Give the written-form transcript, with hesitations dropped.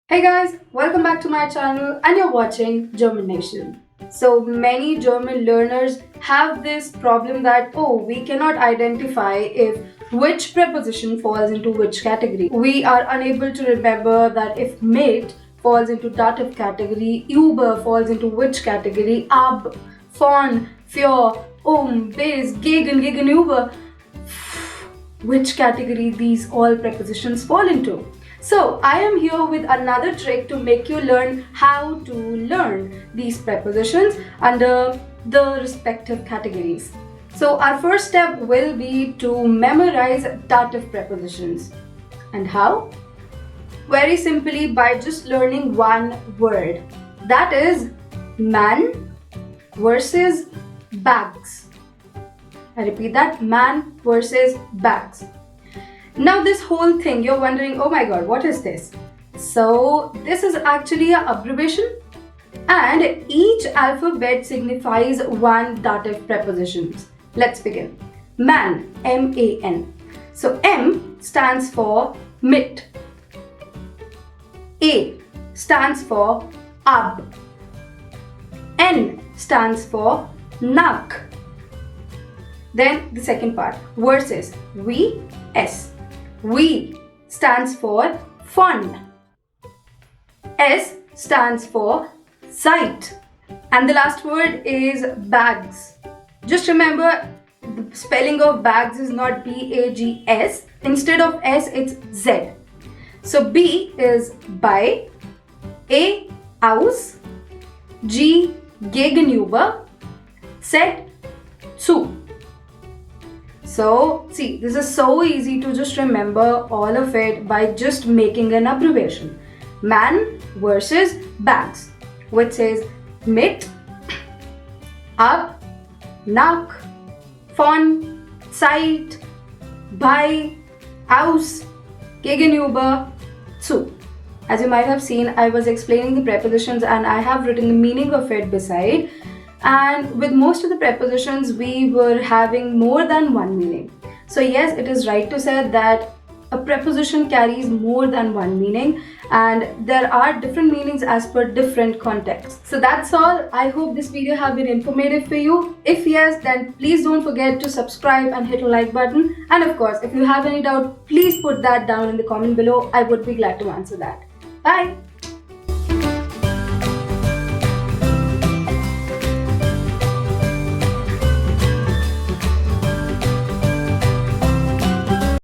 Hey guys, welcome back to my channel and you're watching German Nation. So many German learners have this problem that we cannot identify if which preposition falls into which category. We are unable to remember that if mit falls into dative category, über falls into which category, ab, von, für, bis, gegenüber, which category these all prepositions fall into. So I am here with another trick to make you learn how to learn these prepositions under the respective categories. So our first step will be to memorize dative prepositions. And how? Very simply by just learning one word. That is man versus bags. I repeat that, man versus bags. Now this whole thing, you're wondering, oh my god, what is this? So this is actually an abbreviation and each alphabet signifies one dative preposition. Let's begin. Man, M-A-N. So M stands for mit. A stands for ab. N stands for nach. Then the second part, versus, we, S. We stands for von. S stands for seit. And the last word is bags. Just remember, the spelling of bags is not B-A-G-S. Instead of S, it's Z. So B is bei, A, aus, G, gegenüber, Z, zu. So, see, this is so easy to just remember all of it by just making an abbreviation. Man versus bags, which says mit, ab, nach, von, seit, bei, aus, gegenüber, zu. As you might have seen, I was explaining the prepositions and I have written the meaning of it beside. And with most of the prepositions, we were having more than one meaning. So yes, it is right to say that a preposition carries more than one meaning and there are different meanings as per different contexts. So that's all. I hope this video have been informative for you. If yes, then please don't forget to subscribe and hit a like button. And of course, if you have any doubt, please put that down in the comment below. I would be glad to answer that. Bye.